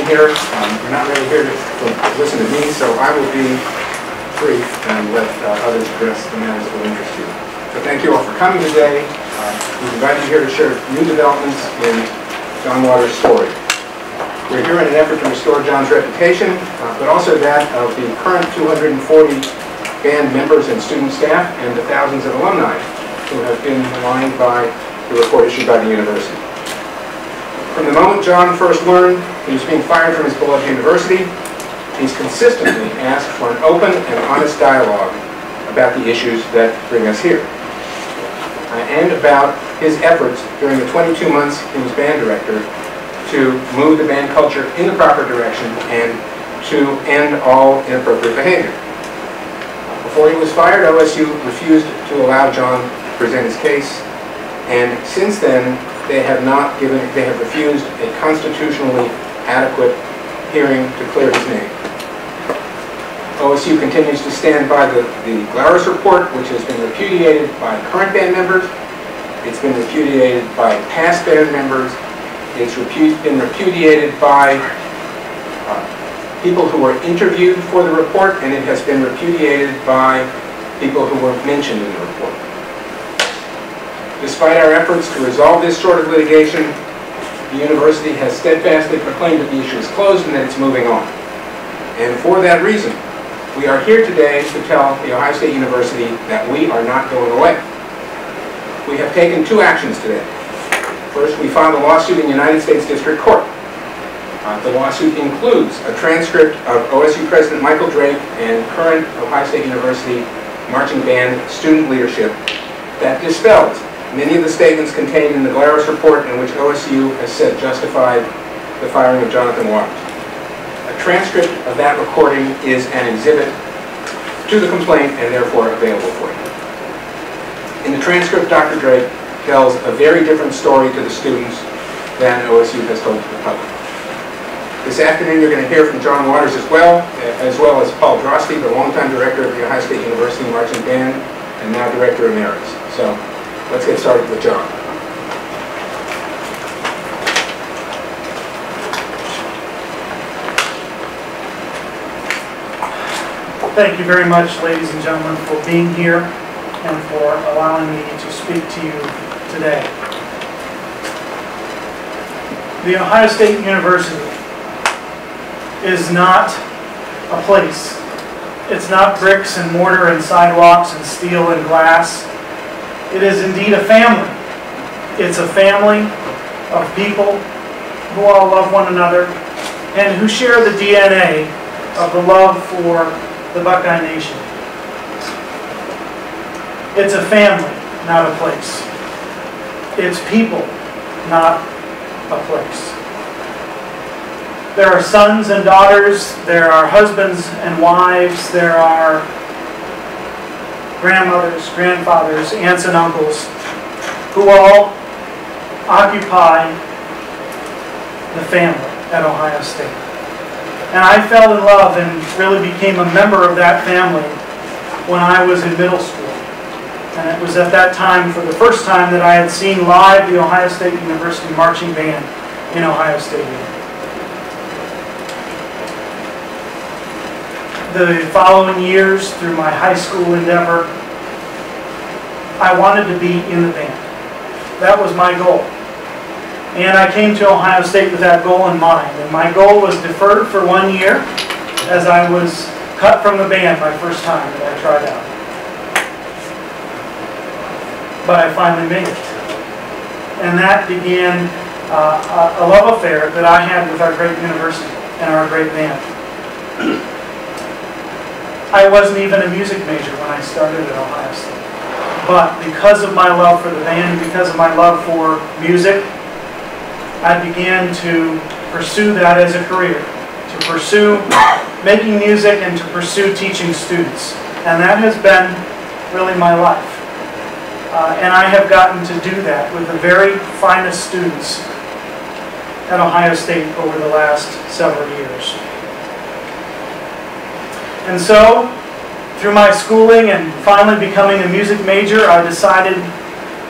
here. We're not really here to listen to me, so I will be brief and let others address the matters that will interest you. So thank you all for coming today. We've invited you here to share new developments in John Waters' story. We're here in an effort to restore John's reputation, but also that of the current 240 band members and student staff and the thousands of alumni who have been maligned by the report issued by the university. From the moment John first learned he was being fired from his beloved university, he's consistently asked for an open and honest dialogue about the issues that bring us here, and about his efforts during the 22 months he was band director to move the band culture in the proper direction and to end all inappropriate behavior. Before he was fired, OSU refused to allow John to present his case, and since then they have refused a constitutionally adequate hearing to clear his name. OSU continues to stand by the Glarus report, which has been repudiated by current band members. It's been repudiated by past band members. It's been repudiated by people who were interviewed for the report, and it has been repudiated by people who were mentioned in the report. Despite our efforts to resolve this sort of litigation, the university has steadfastly proclaimed that the issue is closed and that it's moving on. And for that reason, we are here today to tell The Ohio State University that we are not going away. We have taken two actions today. First, we filed a lawsuit in United States District Court. The lawsuit includes a transcript of OSU President Michael Drake and current Ohio State University marching band student leadership that dispels many of the statements contained in the Glarus report in which OSU has said justified the firing of Jonathan Waters. A transcript of that recording is an exhibit to the complaint and therefore available for you. In the transcript, Dr. Drake tells a very different story to the students than OSU has told to the public. This afternoon you're going to hear from John Waters as well as Paul Drosty, the longtime director of the Ohio State University Marching Band and now Director Emeritus. So let's get started with John. Thank you very much, ladies and gentlemen, for being here and for allowing me to speak to you today. The Ohio State University is not a place. It's not bricks and mortar and sidewalks and steel and glass. It is indeed a family. It's a family of people who all love one another and who share the DNA of the love for the Buckeye Nation. It's a family, not a place. It's people, not a place. There are sons and daughters, there are husbands and wives, there are grandmothers, grandfathers, aunts and uncles, who all occupy the family at Ohio State. And I fell in love and really became a member of that family when I was in middle school. And it was at that time, for the first time, that I had seen live the Ohio State University Marching Band in Ohio Stadium. The following years, through my high school endeavor, I wanted to be in the band. That was my goal. And I came to Ohio State with that goal in mind. And my goal was deferred for 1 year as I was cut from the band my first time that I tried out. But I finally made it. And that began a love affair that I had with our great university and our great band. I wasn't even a music major when I started at Ohio State. But because of my love for the band, because of my love for music, I began to pursue that as a career, to pursue making music and to pursue teaching students. And that has been really my life. And I have gotten to do that with the very finest students at Ohio State over the last several years. And so, through my schooling and finally becoming a music major, I decided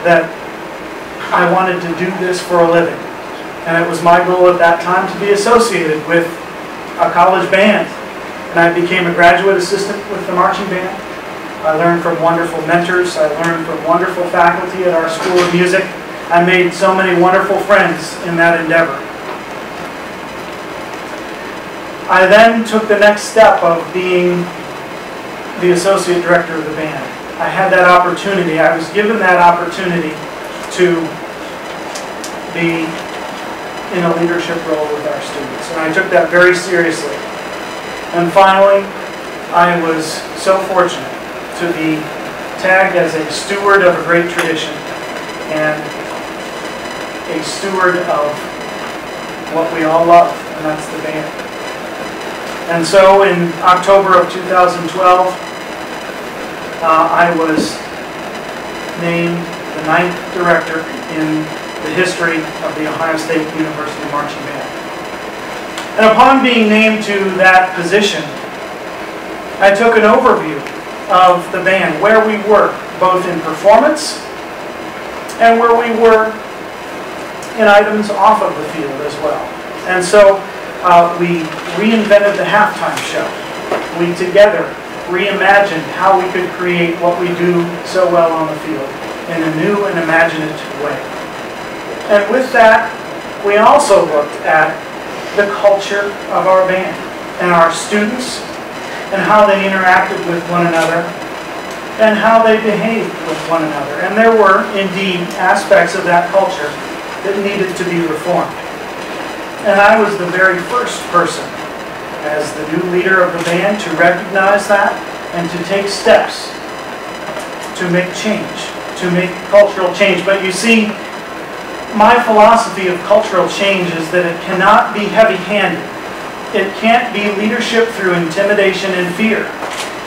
that I wanted to do this for a living. And it was my goal at that time to be associated with a college band. And I became a graduate assistant with the marching band. I learned from wonderful mentors. I learned from wonderful faculty at our School of Music. I made so many wonderful friends in that endeavor. I then took the next step of being the associate director of the band. I had that opportunity. I was given that opportunity to be in a leadership role with our students. And I took that very seriously. And finally, I was so fortunate to be tagged as a steward of a great tradition and a steward of what we all love, and that's the band. And so in October of 2012, I was named the 9th director in the history of the Ohio State University Marching Band. And upon being named to that position, I took an overview of the band, where we were, both in performance and where we were in items off of the field as well. And so we reinvented the halftime show. We together reimagined how we could create what we do so well on the field in a new and imaginative way. And with that, we also looked at the culture of our band and our students and how they interacted with one another and how they behaved with one another. And there were, indeed, aspects of that culture that needed to be reformed. And I was the very first person, as the new leader of the band, to recognize that and to take steps to make change, to make cultural change. But you see, my philosophy of cultural change is that it cannot be heavy-handed. It can't be leadership through intimidation and fear.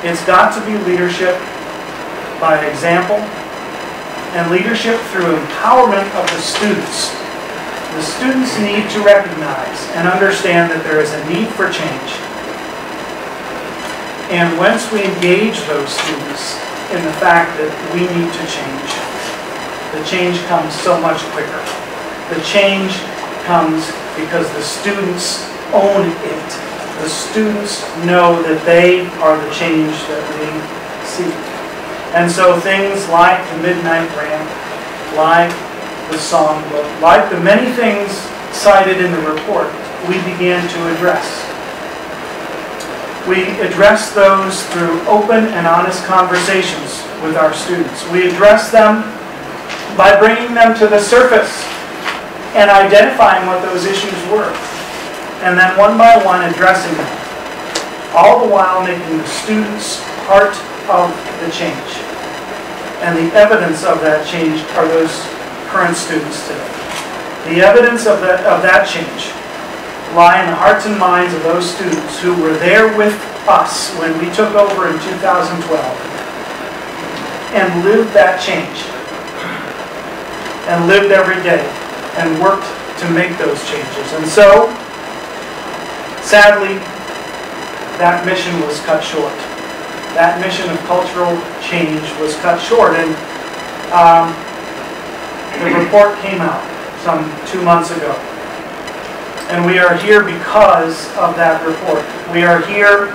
It's got to be leadership by example and leadership through empowerment of the students. The students need to recognize and understand that there is a need for change. And once we engage those students in the fact that we need to change, the change comes so much quicker. The change comes because the students own it. The students know that they are the change that we seek. And so things like the Midnight Ramp, like the songbook, like the many things cited in the report, we began to address. We address those through open and honest conversations with our students. We address them by bringing them to the surface and identifying what those issues were, and then one by one addressing them, all the while making the students part of the change. And the evidence of that change are those current students today. The evidence of that change lie in the hearts and minds of those students who were there with us when we took over in 2012 and lived that change and lived every day and worked to make those changes. And so, sadly, that mission was cut short. That mission of cultural change was cut short. And the report came out some 2 months ago. And we are here because of that report. We are here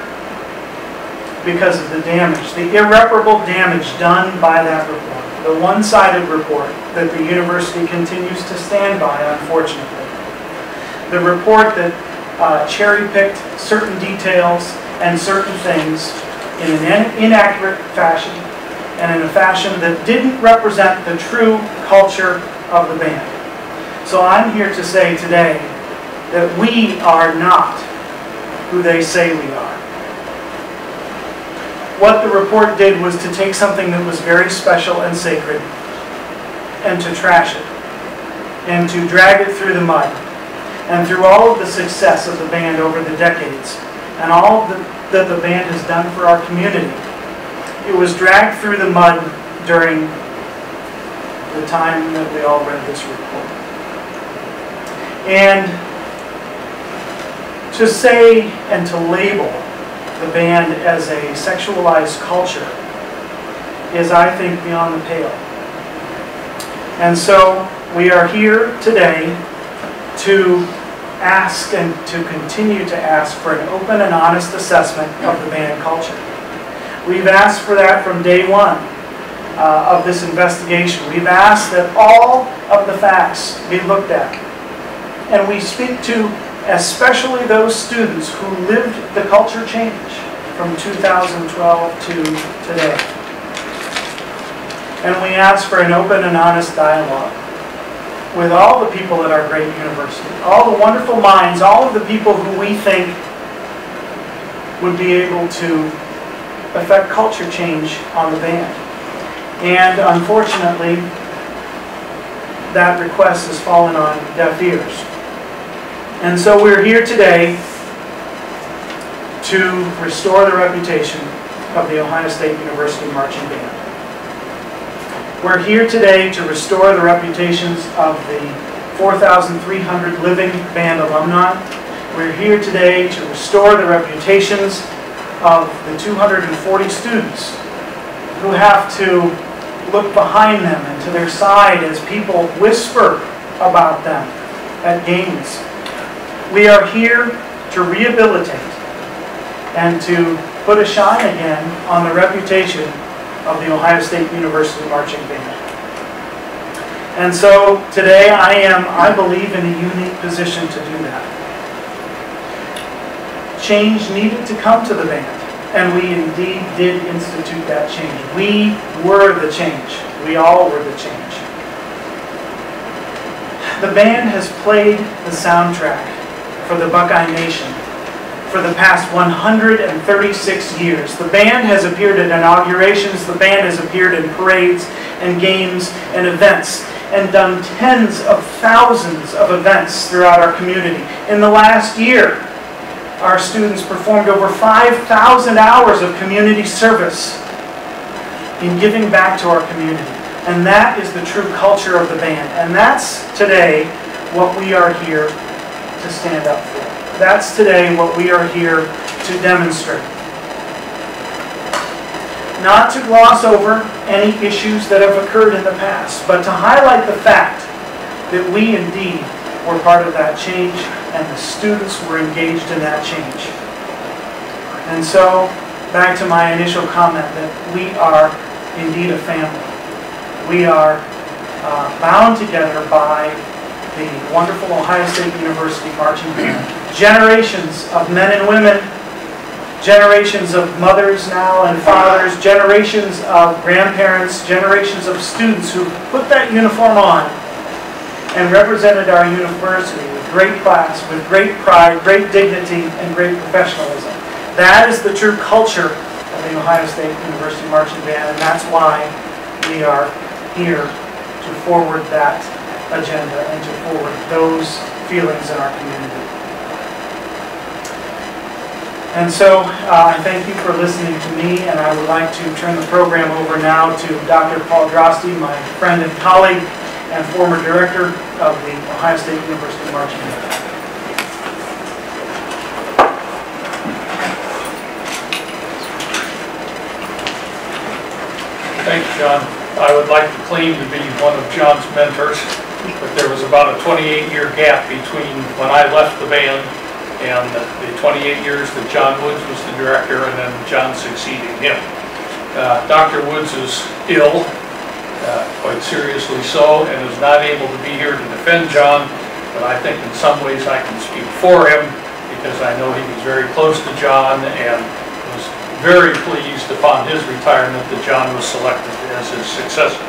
because of the damage, the irreparable damage done by that report. The one-sided report that the university continues to stand by, unfortunately. The report that cherry-picked certain details and certain things in an inaccurate fashion and in a fashion that didn't represent the true culture of the band. So I'm here to say today that we are not who they say we are. What the report did was to take something that was very special and sacred and to trash it and to drag it through the mud. And through all of the success of the band over the decades and all that the band has done for our community, it was dragged through the mud during the time that we all read this report. And to say and to label the band as a sexualized culture is, I think, beyond the pale. And so we are here today to ask and to continue to ask for an open and honest assessment of the band culture. We've asked for that from day one of this investigation. We've asked that all of the facts be looked at. And we speak to especially those students who lived the culture change from 2012 to today. And we ask for an open and honest dialogue with all the people at our great university, all the wonderful minds, all of the people who we think would be able to affect culture change on the band. And unfortunately, that request has fallen on deaf ears. And so we're here today to restore the reputation of the Ohio State University Marching Band. We're here today to restore the reputations of the 4,300 living band alumni. We're here today to restore the reputations of the 240 students who have to look behind them and to their side as people whisper about them at games. We are here to rehabilitate and to put a shine again on the reputation of the Ohio State University Marching Band. And so today I believe, in a unique position to do that. Change needed to come to the band, and we indeed did institute that change. We were the change. We all were the change. The band has played the soundtrack for the Buckeye Nation for the past 136 years. The band has appeared at inaugurations, the band has appeared in parades and games and events, and done tens of thousands of events throughout our community. In the last year, our students performed over 5,000 hours of community service in giving back to our community. And that is the true culture of the band. And that's today what we are here to stand up for. That's today what we are here to demonstrate. Not to gloss over any issues that have occurred in the past, but to highlight the fact that we indeed were part of that change and the students were engaged in that change. And so, back to my initial comment that we are indeed a family. We are bound together by the wonderful Ohio State University Marching Band. Generations of men and women, generations of mothers now and fathers, generations of grandparents, generations of students who put that uniform on and represented our university with great class, with great pride, great dignity, and great professionalism. That is the true culture of the Ohio State University Marching Band, and that's why we are here to forward that agenda and to forward those feelings in our community. And so I thank you for listening to me, and I would like to turn the program over now to Dr. Paul Drosty, my friend and colleague and former director of the Ohio State University Marching Band. Thank you, John. I would like to claim to be one of John's mentors, but there was about a 28-year gap between when I left the band and the 28 years that John Woods was the director, and then John succeeding him. Dr. Woods is ill, quite seriously so, and is not able to be here to defend John, but I think in some ways I can speak for him because I know he was very close to John and was very pleased upon his retirement that John was selected as his successor.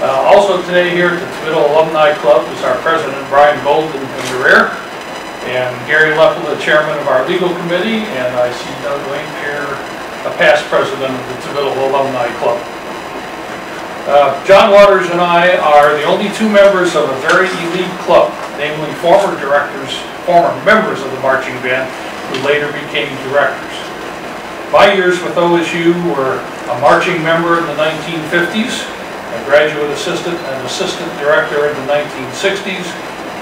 Also today here at the Thibodaux Alumni Club is our president, Brian Golden in the rear, and Gary Leffel, the chairman of our legal committee, and I see Doug Lane here, a past president of the Thibodaux Alumni Club. John Waters and I are the only two members of a very elite club, namely former members of the marching band who later became directors. My years with OSU were a marching member in the 1950s, a graduate assistant and assistant director in the 1960s,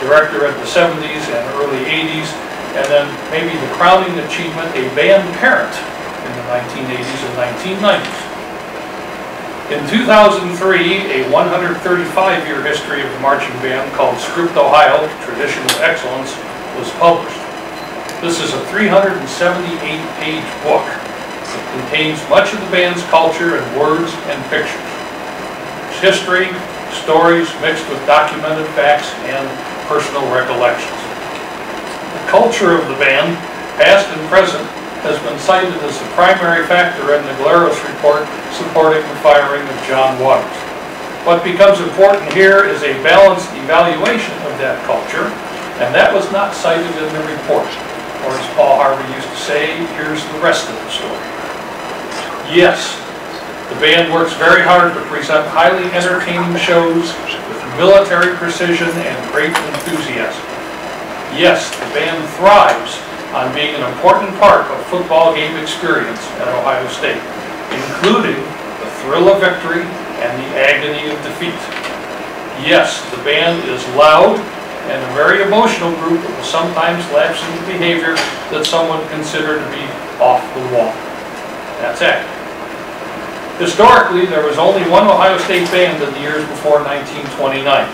director in the 70s and early 80s, and then maybe the crowning achievement, a band parent in the 1980s and 1990s. In 2003, a 135-year history of the marching band called Script Ohio, Traditional Excellence, was published. This is a 378-page book. It contains much of the band's culture in words and pictures. It's history, stories mixed with documented facts and personal recollections. The culture of the band, past and present, has been cited as the primary factor in the Galeros report supporting the firing of John Waters. What becomes important here is a balanced evaluation of that culture, and that was not cited in the report. Or as Paul Harvey used to say, here's the rest of the story. Yes, the band works very hard to present highly entertaining shows with military precision and great enthusiasm. Yes, the band thrives on being an important part of football game experience at Ohio State, including the thrill of victory and the agony of defeat. Yes, the band is loud and a very emotional group that will sometimes lapse into behavior that some would consider to be off the wall. That's accurate. Historically, there was only one Ohio State band in the years before 1929.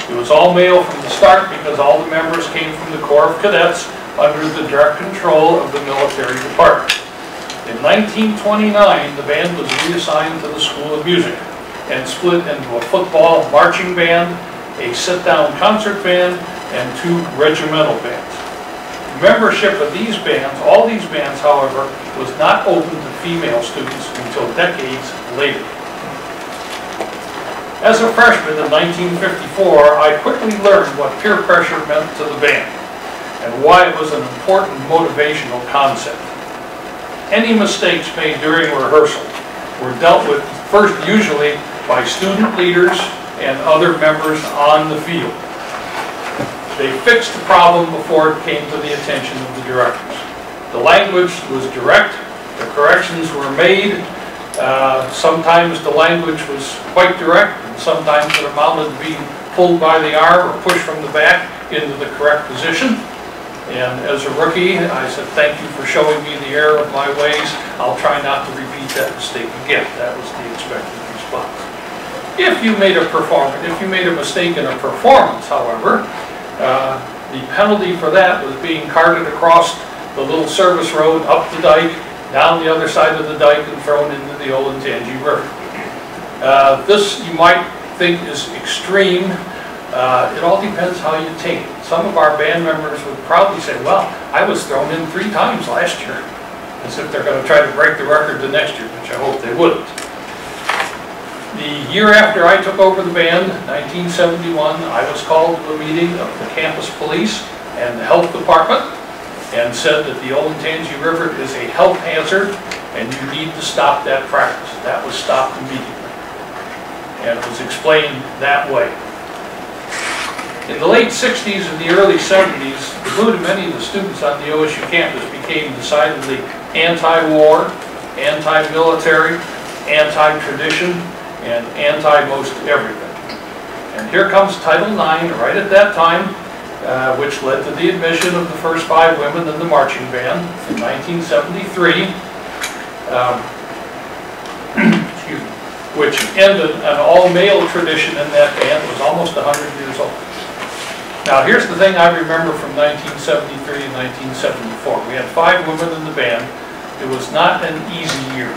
It was all male from the start because all the members came from the Corps of Cadets under the direct control of the military department. In 1929, the band was reassigned to the School of Music and split into a football marching band, a sit-down concert band, and 2 regimental bands. Membership of these bands, all these bands, however, was not open to female students until decades later. As a freshman in 1954, I quickly learned what peer pressure meant to the band and why it was an important motivational concept. Any mistakes made during rehearsal were dealt with first usually by student leaders and other members on the field. They fixed the problem before it came to the attention of the directors. The language was direct, the corrections were made. Sometimes the language was quite direct, and sometimes it amounted to being pulled by the arm or pushed from the back into the correct position. And as a rookie, I said, thank you for showing me the error of my ways. I'll try not to repeat that mistake again. That was the expected response. If you made a mistake in a performance, however, the penalty for that was being carted across the little service road, up the dike, down the other side of the dike, and thrown into the Olentangy River. This, you might think, is extreme. It all depends how you take it. Some of our band members would probably say, well, I was thrown in 3 times last year, as if they're going to try to break the record the next year, which I hope they wouldn't. The year after I took over the band, 1971, I was called to a meeting of the campus police and the health department and said that the Olentangy River is a health hazard and you need to stop that practice. That was stopped immediately. And it was explained that way. In the late 60s and the early 70s, the mood of many of the students on the OSU campus became decidedly anti-war, anti-military, anti-tradition, and anti-most everything. And here comes Title IX right at that time, which led to the admission of the first 5 women in the marching band in 1973, excuse me, which ended an all-male tradition in that band. It was almost 100 years old. Now here's the thing I remember from 1973 and 1974. We had 5 women in the band. It was not an easy year.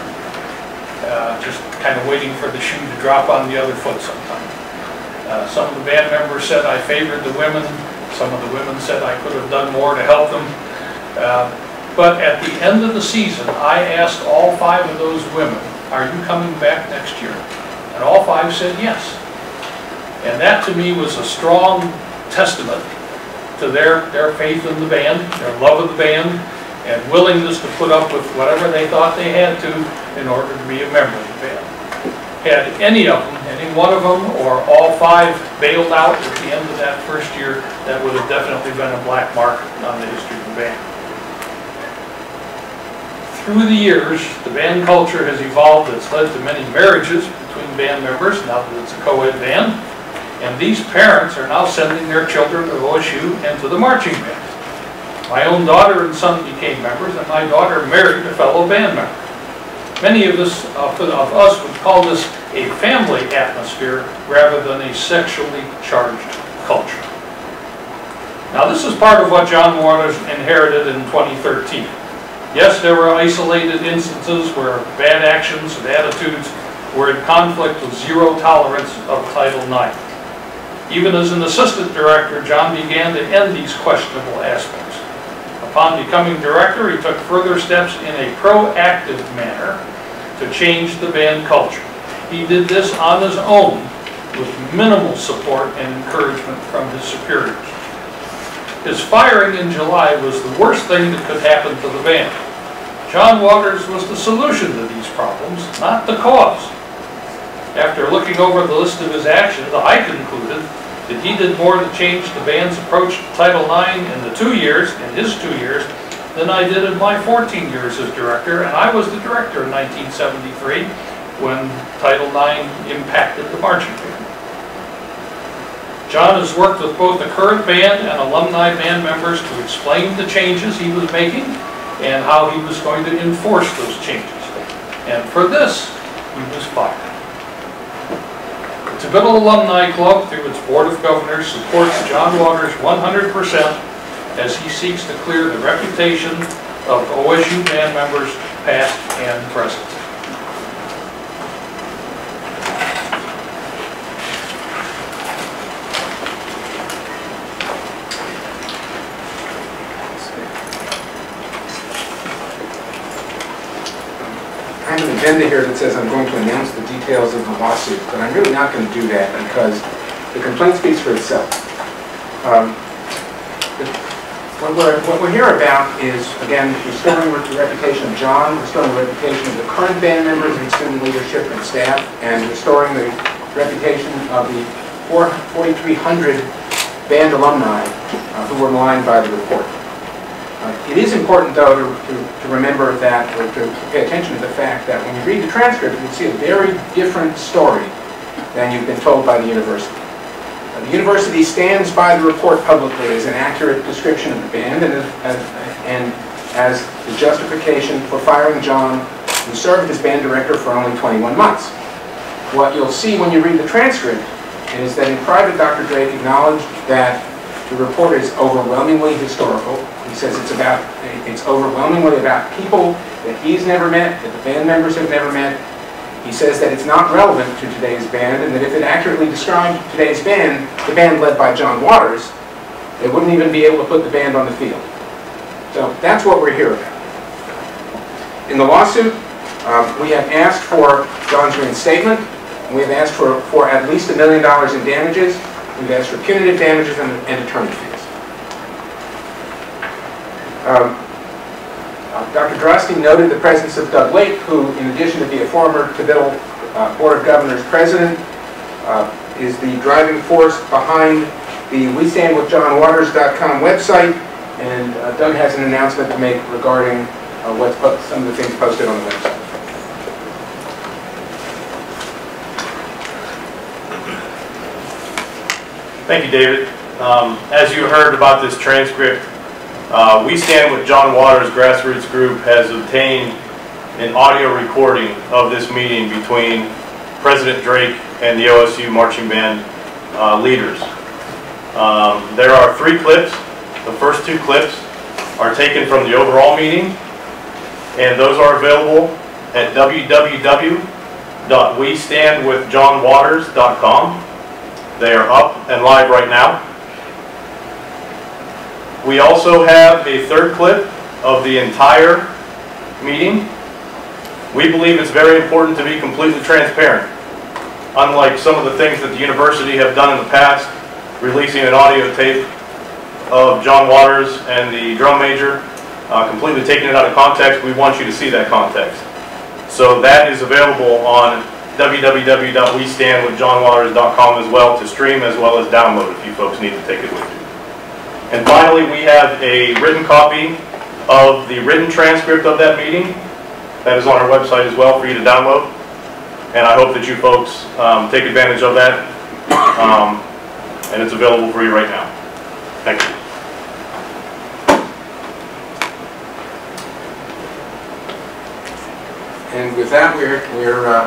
Just kind of waiting for the shoe to drop on the other foot sometimes. Some of the band members said I favored the women. Some of the women said I could have done more to help them. But at the end of the season, I asked all 5 of those women, are you coming back next year? And all 5 said yes. And that to me was a strong testament to their faith in the band, their love of the band, and willingness to put up with whatever they thought they had to in order to be a member of the band. Had any of them, any one of them, or all 5 bailed out at the end of that first year, that would have definitely been a black mark on the history of the band. Through the years, the band culture has evolved. It's led to many marriages between band members, now that it's a co-ed band. And these parents are now sending their children to OSU and to the marching band. My own daughter and son became members, and my daughter married a fellow band member. Many of us would call this a family atmosphere rather than a sexually charged culture. Now this is part of what John Waters inherited in 2013. Yes, there were isolated instances where bad actions and attitudes were in conflict with zero tolerance of Title IX. Even as an assistant director, John began to end these questionable aspects. Upon becoming director, he took further steps in a proactive manner to change the band culture. He did this on his own with minimal support and encouragement from his superiors. His firing in July was the worst thing that could happen to the band. John Waters was the solution to these problems, not the cause. After looking over the list of his actions, I concluded that he did more to change the band's approach to Title IX in his 2 years, than I did in my 14 years as director, and I was the director in 1973 when Title IX impacted the marching band. John has worked with both the current band and alumni band members to explain the changes he was making and how he was going to enforce those changes. And for this, he was fired. The Tibbittall Alumni Club, through its Board of Governors, supports John Waters 100% as he seeks to clear the reputation of OSU band members, past and present. I have an agenda here that says I'm going to announce the details of the lawsuit, but I'm really not going to do that because the complaint speaks for itself. What we're here about is, again, restoring the reputation of John, restoring the reputation of the current band members and student leadership and staff, and restoring the reputation of the 4,300 band alumni who were maligned by the report. It is important, though, to remember that, or to pay attention to the fact that when you read the transcript, you'll see a very different story than you've been told by the university. The university stands by the report publicly as an accurate description of the band and as the justification for firing John, who served as band director for only 21 months. What you'll see when you read the transcript is that in private, Dr. Drake acknowledged that the report is overwhelmingly historical. He says it's overwhelmingly about people that he's never met, that the band members have never met. He says that it's not relevant to today's band, and that if it accurately described today's band, the band led by John Waters, they wouldn't even be able to put the band on the field. So that's what we're here about. In the lawsuit, we have asked for John's reinstatement. We have asked for at least $1 million in damages. We've asked for punitive damages and attorney fees. Dr. Drosky noted the presence of Doug Lake, who, in addition to being a former Tibbittall Board of Governors president, is the driving force behind the WeStandWithJohnWaters.com website, and Doug has an announcement to make regarding some of the things posted on the website. Thank you, David. As you heard about this transcript, We Stand With John Waters grassroots group has obtained an audio recording of this meeting between President Drake and the OSU marching band leaders. There are 3 clips. The first 2 clips are taken from the overall meeting, and those are available at www.westandwithjohnwaters.com. They are up and live right now. We also have a 3rd clip of the entire meeting. We believe it's very important to be completely transparent. Unlike some of the things that the university have done in the past, releasing an audio tape of John Waters and the drum major, completely taking it out of context, we want you to see that context. So that is available on www.westandwithjohnwaters.com as well, to stream as well as download if you folks need to take it with you. And finally, we have a written copy of the written transcript of that meeting that is on our website as well for you to download. And I hope that you folks take advantage of that. And it's available for you right now. Thank you. And with that, we're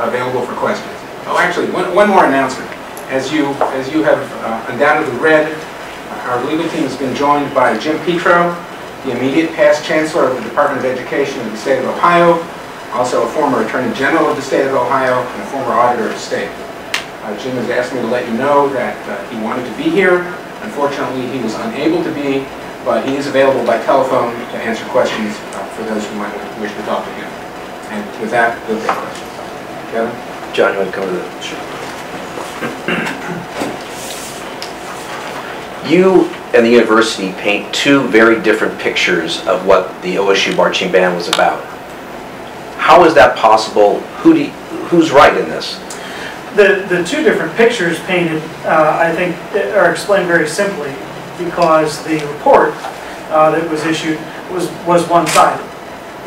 available for questions. Oh, actually, one more announcement. As you have undoubtedly read, our legal team has been joined by Jim Petro, the immediate past Chancellor of the Department of Education of the state of Ohio, also a former Attorney General of the state of Ohio, and a former Auditor of State. Jim has asked me to let you know that he wanted to be here. Unfortunately, he was unable to be, but he is available by telephone to answer questions for those who might wish to talk to him. And with that, we'll take questions. Kevin? John, you want to come to the... Sure. You and the university paint two very different pictures of what the OSU Marching Band was about. How is that possible? Who's right in this? The two different pictures painted, I think, are explained very simply because the report that was issued was one-sided.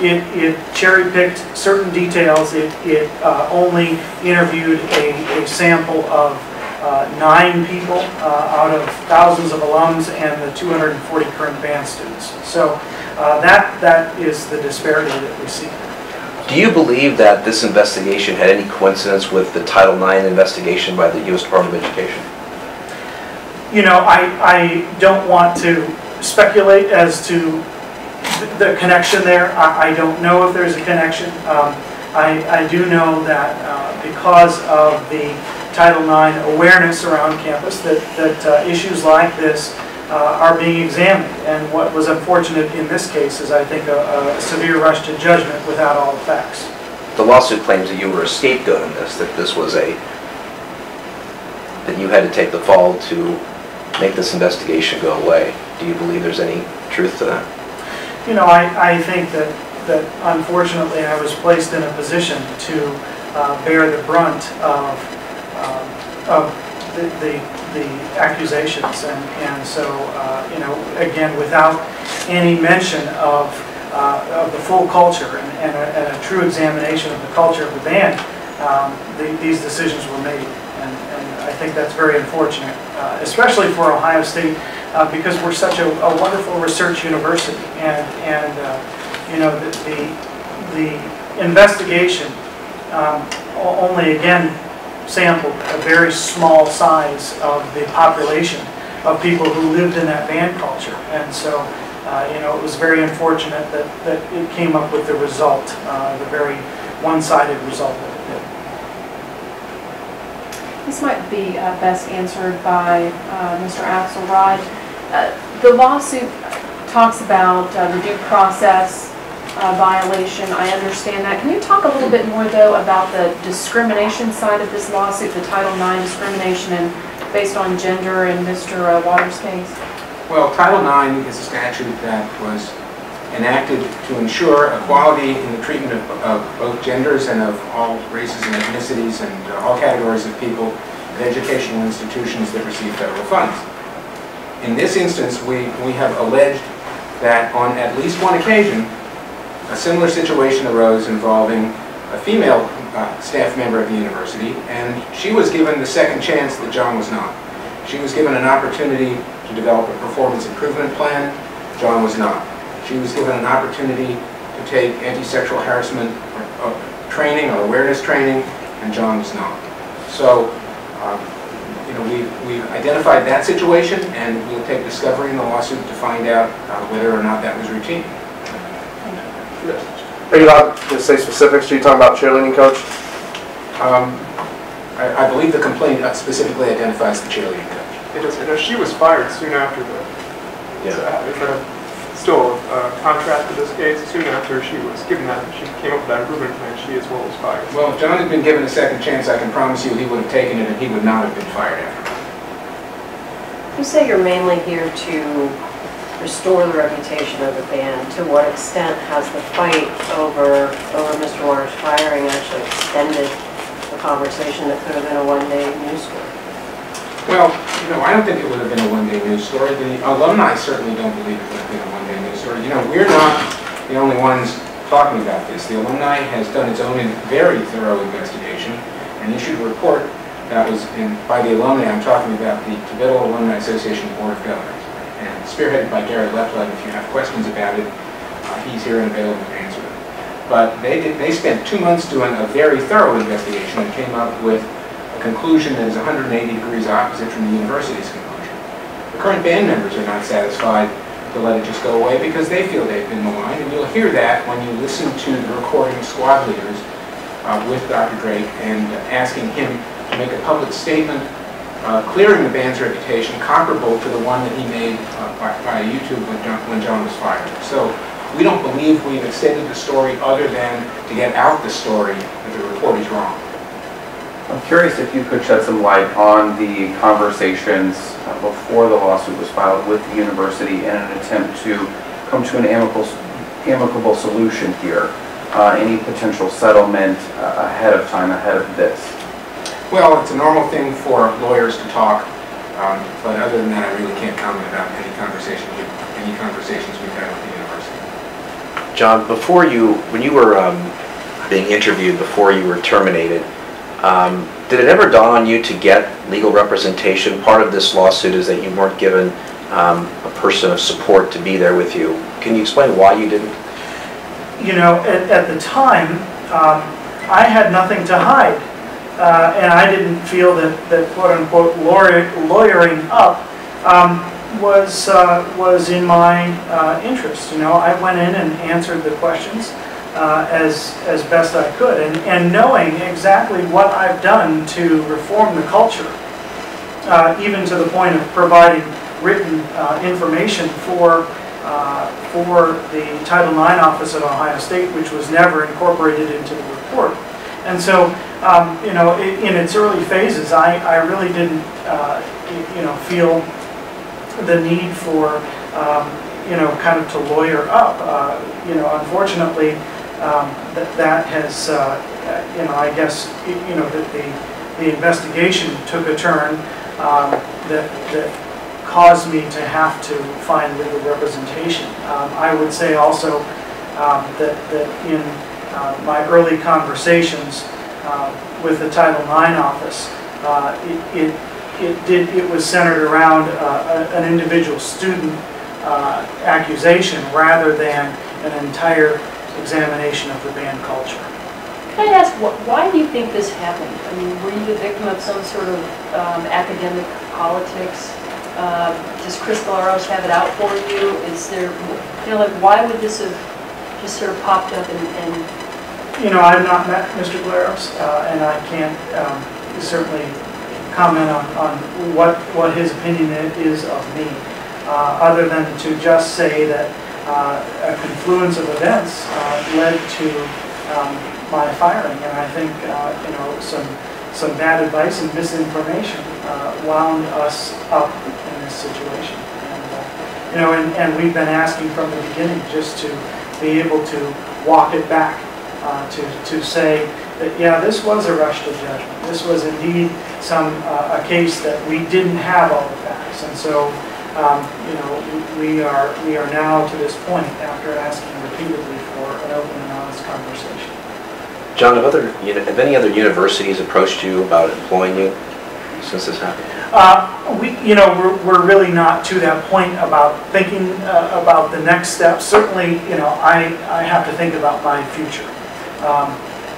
It cherry-picked certain details. It only interviewed a sample of 9 people out of thousands of alums and the 240 current band students. So that is the disparity that we see. Do you believe that this investigation had any coincidence with the Title IX investigation by the U.S. Department of Education? You know, I don't want to speculate as to the connection there. I don't know if there's a connection. I do know that because of the Title IX awareness around campus, that issues like this are being examined. And what was unfortunate in this case is, I think, a severe rush to judgment without all the facts. The lawsuit claims that you were a scapegoat in this, that you had to take the fall to make this investigation go away. Do you believe there's any truth to that? You know, I think that unfortunately I was placed in a position to bear the brunt of the accusations, and so you know, again, without any mention of the full culture and a true examination of the culture of the band, these decisions were made, and I think that's very unfortunate, especially for Ohio State, because we're such a wonderful research university, and you know, the investigation only again sampled a very small size of the population of people who lived in that band culture, and so you know, it was very unfortunate that it came up with the result, the very one-sided result that it did. This might be best answered by Mr. Axelrod. The lawsuit talks about the due process violation. I understand that. Can you talk a little bit more, though, about the discrimination side of this lawsuit, the Title IX discrimination and based on gender in Mr. Waters' case? Well, Title IX is a statute that was enacted to ensure equality in the treatment of both genders and of all races and ethnicities and all categories of people at educational institutions that receive federal funds. In this instance, we have alleged that on at least one occasion, a similar situation arose involving a female staff member of the university, and she was given the second chance that John was not. She was given an opportunity to develop a performance improvement plan. John was not. She was given an opportunity to take anti-sexual harassment training or awareness training, and John was not. So, you know, we've identified that situation, and we'll take discovery in the lawsuit to find out whether or not that was routine. Are you allowed to say specifics? Are you talking about cheerleading coach? I believe the complaint specifically identifies the cheerleading coach. It does. I know she was fired soon after the. Yeah. Is there still a contrast to this case? Soon after she was given that, she came up with that improvement plan. She as well was fired. Well, if John had been given a second chance, I can promise you he would have taken it, and he would not have been fired after. You say you're mainly here to restore the reputation of the band. To what extent has the fight over Mr. Waters' firing actually extended the conversation that could have been a one-day news story? Well, you know, I don't think it would have been a one-day news story. The alumni certainly don't believe it would have been a one-day news story. You know, we're not the only ones talking about this. The alumni has done its own very thorough investigation and issued a report that was by the alumni. I'm talking about the Tibetto Alumni Association Board of Governors, and spearheaded by Gary Lepla. If you have questions about it, he's here and available to answer them. But they spent 2 months doing a very thorough investigation and came up with a conclusion that is 180 degrees opposite from the university's conclusion. The current band members are not satisfied to let it just go away because they feel they've been maligned, and you'll hear that when you listen to the recording of squad leaders with Dr. Drake and asking him to make a public statement clearing the band's reputation comparable to the one that he made by YouTube when John was fired. So we don't believe we've extended the story other than to get out the story that the report is wrong. I'm curious if you could shed some light on the conversations before the lawsuit was filed with the university in an attempt to come to an amicable solution here. Any potential settlement ahead of time, ahead of this? Well, it's a normal thing for lawyers to talk, but other than that, I really can't comment about any conversations we've had with the university. John, when you were being interviewed before you were terminated, did it ever dawn on you to get legal representation? Part of this lawsuit is that you weren't given a person of support to be there with you. Can you explain why you didn't? You know, at the time, I had nothing to hide. And I didn't feel that quote-unquote lawyering up was in my interest. You know, I went in and answered the questions as best I could, and knowing exactly what I've done to reform the culture, even to the point of providing written information for the Title IX office at Ohio State, which was never incorporated into the report. And so, you know, in its early phases, I really didn't, you know, feel the need for, you know, kind of to lawyer up. You know, unfortunately, that has, you know, I guess, you know, that the investigation took a turn that caused me to have to find legal representation. I would say also that in my early conversations with the Title IX office, it was centered around an individual student accusation rather than an entire examination of the band culture. Can I ask, why do you think this happened? I mean, were you the victim of some sort of academic politics? Does Chris Glaros have it out for you? Is there, you know, like, why would this have just sort of popped up and You know, I've not met Mr. Glaros, and I can't certainly comment on what his opinion is of me, other than to just say that a confluence of events led to my firing, and I think you know, some bad advice and misinformation wound us up in this situation. And you know, and we've been asking from the beginning just to be able to walk it back, to say that yeah, this was a rush to judgment. This was indeed a case that we didn't have all the facts, and so you know, we are now to this point after asking repeatedly for an open and honest conversation. John, have any other universities approached you about employing you since this happened? You know, we're really not to that point about thinking about the next steps. Certainly, you know, I have to think about my future.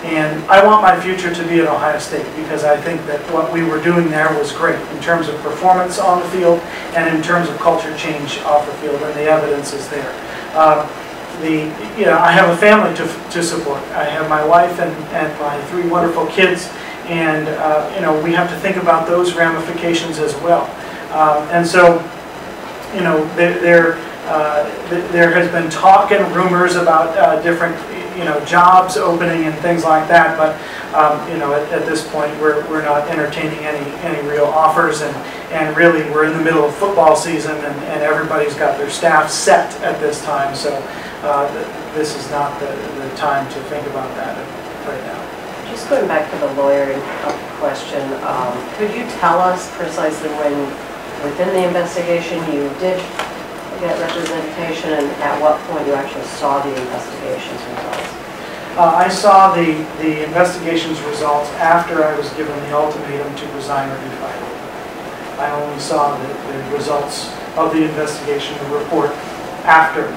And I want my future to be at Ohio State because I think that what we were doing there was great in terms of performance on the field and in terms of culture change off the field, and the evidence is there. You know, I have a family to support. I have my wife and my 3 wonderful kids, and you know, we have to think about those ramifications as well. And so, you know, there has been talk and rumors about different, you know, jobs opening and things like that, but you know, at this point we're not entertaining any real offers, and really we're in the middle of football season, and everybody's got their staff set at this time, so this is not the time to think about that right now. Just going back to the lawyering question, could you tell us precisely when within the investigation you did get representation, and at what point you actually saw the investigations results? I saw the investigations results after I was given the ultimatum to resign or be fired. I only saw the results of the investigation, the report, after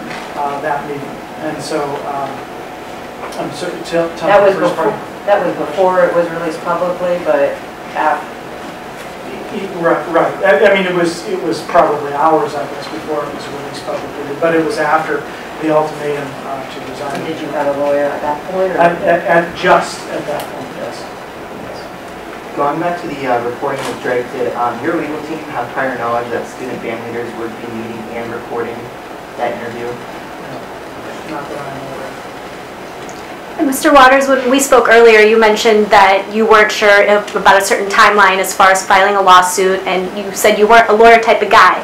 that meeting. And so, I'm sorry, tell That me was the first before, part. that was before it was released publicly, but after. Right. I mean, it was probably hours, I guess, before it was released publicly, but it was after the ultimatum to resign. Did you have a lawyer at that point? Or? Just at that point, yes. Going back to the reporting that Drake did, your legal team have prior knowledge that student band leaders would be meeting and recording that interview? No, not that I'm aware of. And Mr. Waters, when we spoke earlier, you mentioned that you weren't sure about a certain timeline as far as filing a lawsuit, and you said you weren't a lawyer type of guy.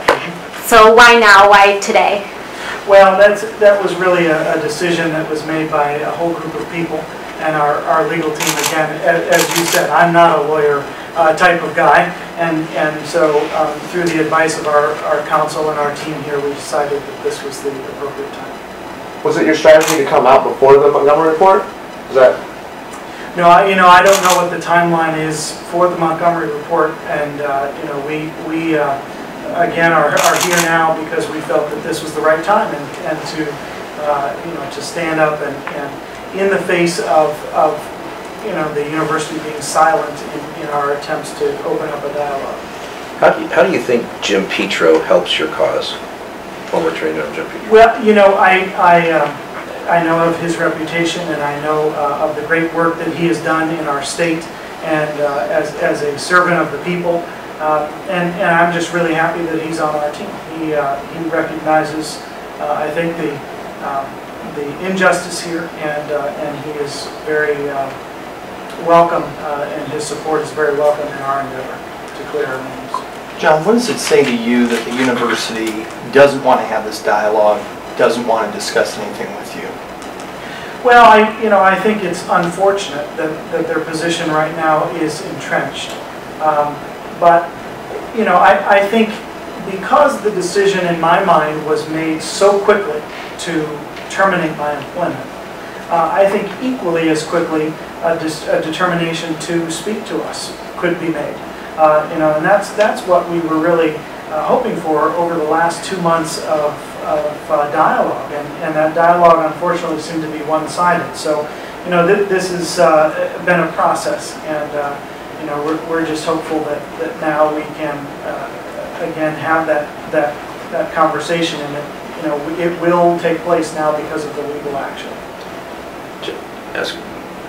So why now? Why today? Well, that was really a decision that was made by a whole group of people, and our legal team, again, as you said, I'm not a lawyer type of guy, and so through the advice of our counsel and our team here, we decided that this was the appropriate time. Was it your strategy to come out before the Montgomery report? Is that? No, I don't know what the timeline is for the Montgomery report, and we again are here now because we felt that this was the right time, and to stand up and in the face of the university being silent in our attempts to open up a dialogue. How do you think Jim Petro helps your cause? Former trainer of Jim Petro. Well, I know of his reputation, and I know of the great work that he has done in our state, and as a servant of the people, and I'm just really happy that he's on our team. He recognizes, I think, the injustice here, and he is very welcome, and his support is very welcome in our endeavor to clear our names. John, what does it say to you that the university doesn't want to have this dialogue, doesn't want to discuss anything with you? Well, I think it's unfortunate that their position right now is entrenched. But I think because the decision in my mind was made so quickly to terminate my employment, I think equally as quickly a determination to speak to us could be made. And that's what we were really hoping for over the last 2 months of dialogue, and that dialogue unfortunately seemed to be one-sided. So, this has been a process, and we're just hopeful that now we can again have that conversation, and it will take place now because of the legal action.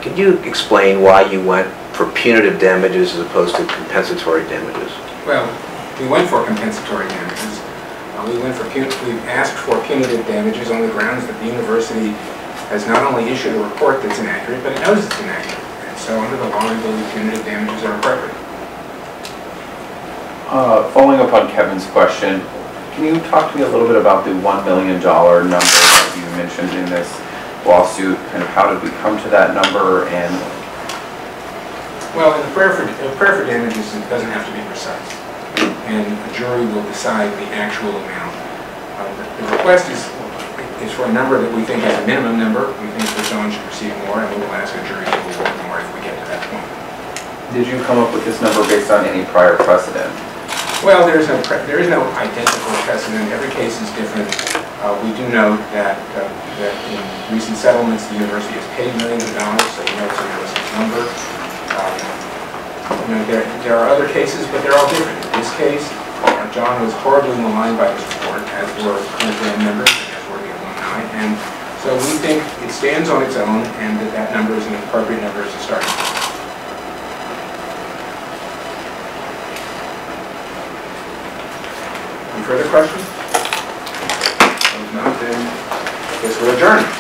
Can you explain why you went for punitive damages as opposed to compensatory damages? Well, we went for compensatory damages. We asked for punitive damages on the grounds that the university has not only issued a report that's inaccurate, but it knows it's inaccurate. And so under the law, we believe punitive damages are appropriate. Following up on Kevin's question, can you talk to me a little bit about the $1 million number that you mentioned in this lawsuit? Kind of how did we come to that number? And well, in the prayer for damages, it doesn't have to be precise, and a jury will decide the actual amount. The request is for a number that we think is a minimum number. We think that someone should receive more, and we will ask a jury to award more if we get to that point. did you come up with this number based on any prior precedent? Well, there is no identical precedent. Every case is different. We do note that in recent settlements, the university has paid millions of dollars, so we know it's a realistic number. There are other cases, but they're all different. In this case, John was horribly maligned by this report, as were current band members, as were the alumni, and so we think it stands on its own, and that number is an appropriate number as a starting point. Any further questions? If not, then I guess we're adjourned.